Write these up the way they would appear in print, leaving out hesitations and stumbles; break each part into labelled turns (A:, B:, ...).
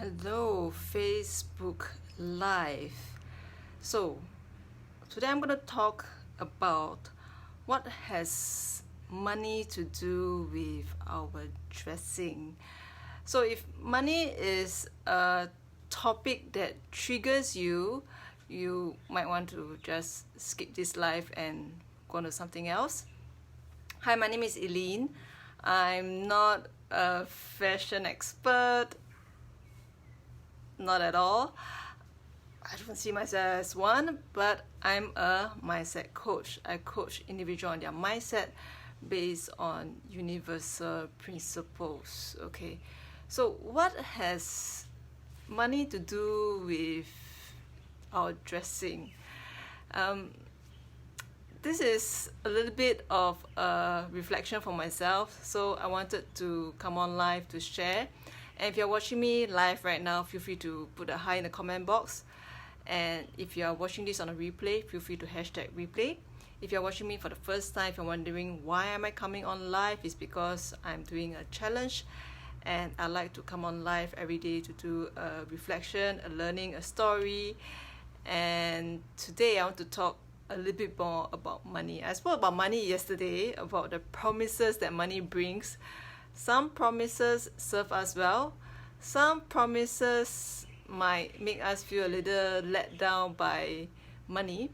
A: Hello, Facebook Live. So, today I'm going to talk about what has money to do with our dressing. So, if money is a topic that triggers you, you might want to just skip this live and go on to something else. Hi, my name is Eileen. I'm not a fashion expert, not at all. I don't see myself as one, but I'm a mindset coach. I coach individuals on their mindset based on universal principles. Okay, so what has money to do with our dressing? This is a little bit of a reflection for myself, so I wanted to come on live to share. And if you're watching me live right now, feel free to put a hi in the comment box. And if you are watching this on a replay, feel free to hashtag replay. If you're watching me for the first time, if you're wondering why am I coming on live, it's because I'm doing a challenge and I like to come on live every day to do a reflection, a learning, a story. And today I want to talk a little bit more about money. I spoke about money yesterday, about the promises that money brings. Some promises serve us well. Some promises might make us feel a little let down by money.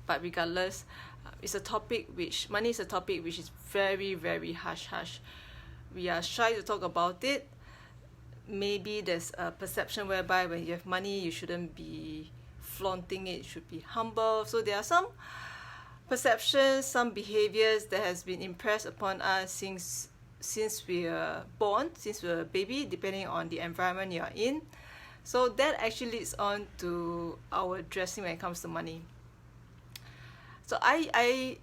A: But regardless, money is a topic which is very, very hush-hush. We are shy to talk about it. Maybe there's a perception whereby when you have money, you shouldn't be flaunting it, you should be humble. So there are some perceptions, some behaviors that has been impressed upon us since we are born, since we're a baby, depending on the environment you're in. So that actually leads on to our dressing when it comes to money. So I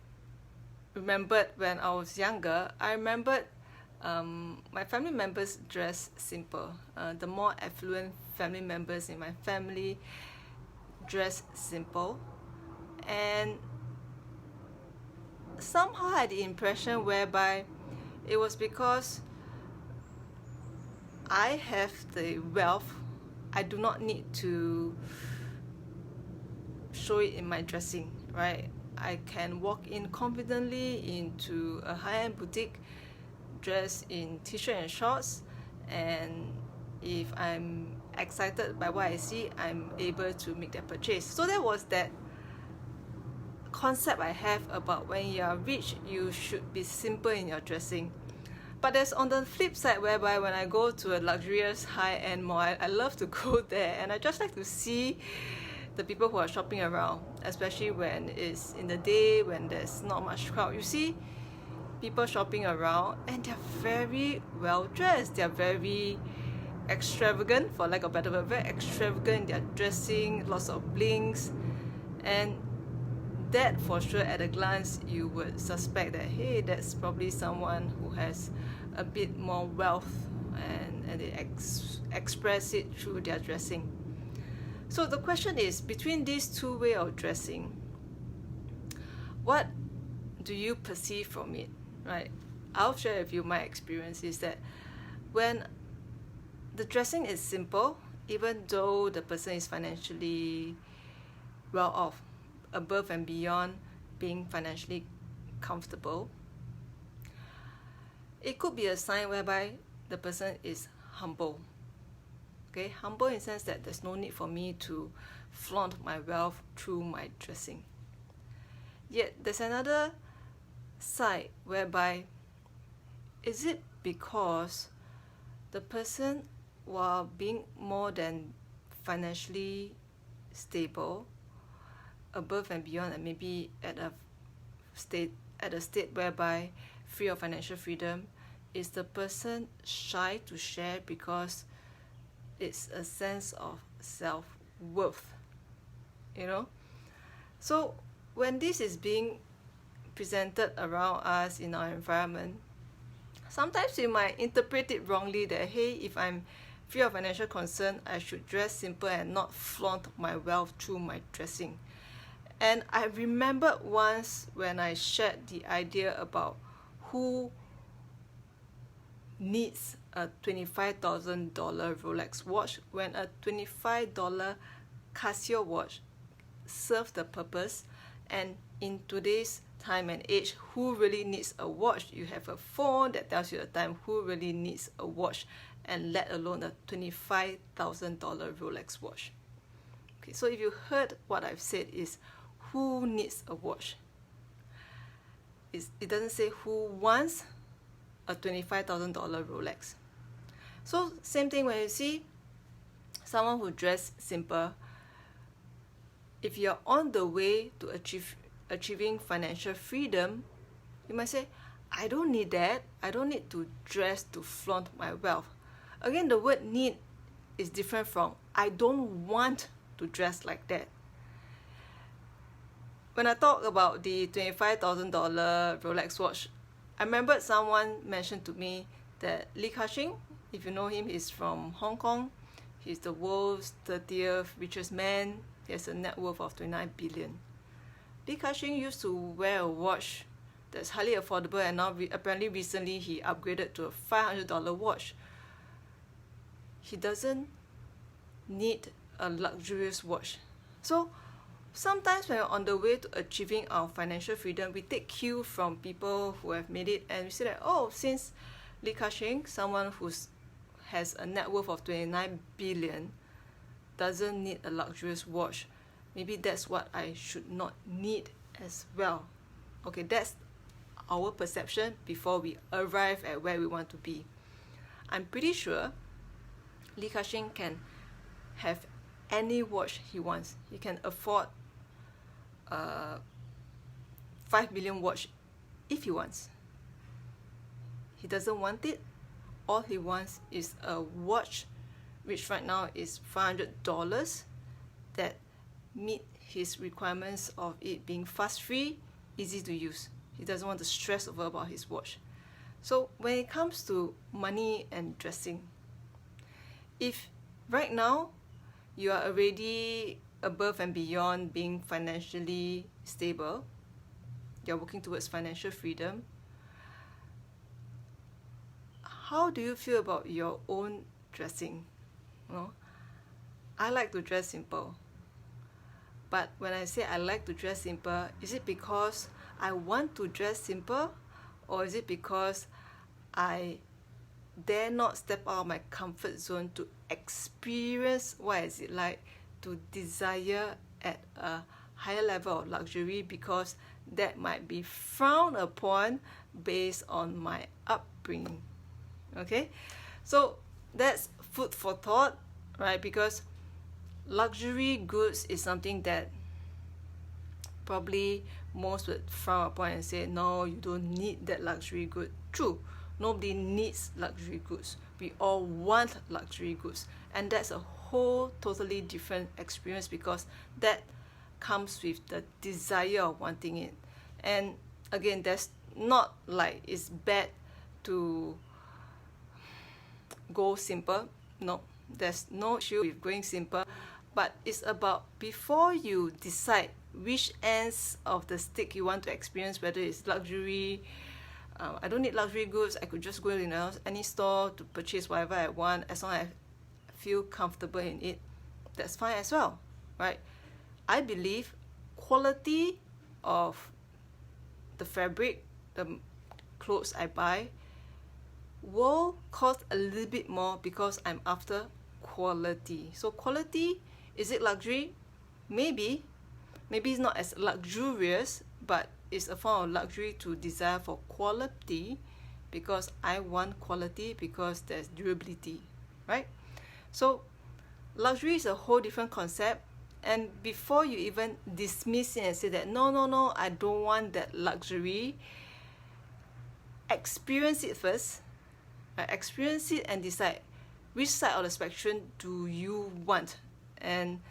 A: remembered when I was younger, my family members dress simple. The more affluent family members in my family dress simple, and somehow I had the impression whereby it was because I have the wealth. I do not need to show it in my dressing, right? I can walk in confidently into a high-end boutique, dressed in t-shirt and shorts, and if I'm excited by what I see, I'm able to make that purchase. So that was that concept I have about when you are rich, you should be simple in your dressing. But there's on the flip side whereby when I go to a luxurious high-end mall, I love to go there and I just like to see the people who are shopping around, especially when it's in the day, when there's not much crowd. You see people shopping around and they're very well dressed, they're very extravagant, for lack of a better word, very extravagant. They're dressing, lots of blings, and that for sure at a glance you would suspect that, hey, that's probably someone who has a bit more wealth, and they express it through their dressing. So the question is, between these two ways of dressing, what do you perceive from it, right? I'll share with you my experience is that when the dressing is simple, even though the person is financially well off, above and beyond being financially comfortable, it could be a sign whereby the person is humble. Okay, humble in the sense that there's no need for me to flaunt my wealth through my dressing. Yet there's another side whereby, is it because the person, while being more than financially stable, above and beyond, and maybe at a state whereby free of financial freedom, is the person shy to share because it's a sense of self-worth, you know? So when this is being presented around us in our environment, sometimes we might interpret it wrongly that, hey, if I'm free of financial concern, I should dress simple and not flaunt my wealth through my dressing. And I remembered once when I shared the idea about who needs a $25,000 Rolex watch when a $25 Casio watch serves the purpose? And in today's time and age, who really needs a watch? You have a phone that tells you the time. Who really needs a watch, and let alone a $25,000 Rolex watch? Okay, so if you heard what I've said is who needs a watch. It doesn't say who wants a $25,000 Rolex. So same thing when you see someone who dress simple. If you're on the way to achieving financial freedom, you might say, I don't need that. I don't need to dress to flaunt my wealth. Again, the word need is different from I don't want to dress like that. When I talk about the $25,000 Rolex watch, I remembered someone mentioned to me that Li Ka-shing, if you know him, is from Hong Kong. He's the world's 30th richest man. He has a net worth of 29 billion. Li Ka-shing used to wear a watch that's highly affordable, and now apparently recently he upgraded to a $500 watch. He doesn't need a luxurious watch. So sometimes when we're on the way to achieving our financial freedom, we take cue from people who have made it, and we say that, oh, since Li Ka-shing, someone who has a net worth of 29 billion, doesn't need a luxurious watch, maybe that's what I should not need as well. Okay, that's our perception before we arrive at where we want to be. I'm pretty sure Li Ka-shing can have any watch he wants. He can afford a 5 million watch if he wants. He doesn't want it. All he wants is a watch which right now is $500 that meet his requirements of it being fuss free, easy to use. He doesn't want to stress over about his watch. So when it comes to money and dressing, if right now you are already above and beyond being financially stable, you're working towards financial freedom, how do you feel about your own dressing? You know, I like to dress simple. But when I say I like to dress simple, is it because I want to dress simple, or is it because I dare not step out of my comfort zone to experience what is it like to desire at a higher level of luxury, because that might be frowned upon based on my upbringing? Okay, so that's food for thought, right? Because luxury goods is something that probably most would frown upon and say, no, you don't need that luxury good. True, nobody needs luxury goods. We all want luxury goods, and that's a whole totally different experience, because that comes with the desire of wanting it. And again, that's not like it's bad to go simple. No, there's no issue with going simple, but it's about before you decide which ends of the stick you want to experience, whether it's luxury. I don't need luxury goods. I could just go in any store to purchase whatever I want, as long as I feel comfortable in it. That's fine as well, right? I believe quality of the fabric, the clothes I buy, will cost a little bit more because I'm after quality. So quality, is it luxury? Maybe it's not as luxurious, but it's a form of luxury to desire for quality, because I want quality, because there's durability, right? So luxury is a whole different concept, and before you even dismiss it and say that no, I don't want that luxury, experience it first. Right? Experience it and decide which side of the spectrum do you want. And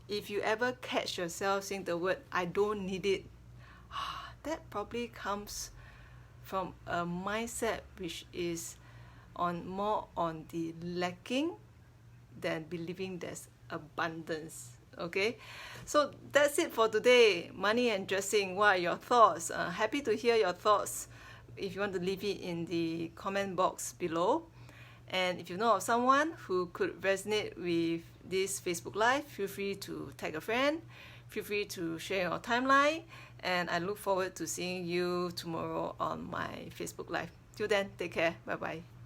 A: if you ever catch yourself saying the word I don't need it, that probably comes from a mindset which is more on the lacking than believing there's abundance. Okay, so that's it for today. Money and dressing, what are your thoughts? Happy to hear your thoughts. If you want to leave it in the comment box below. And if you know of someone who could resonate with this Facebook Live, feel free to tag a friend, feel free to share your timeline, and I look forward to seeing you tomorrow on my Facebook Live. Till then, take care. Bye bye.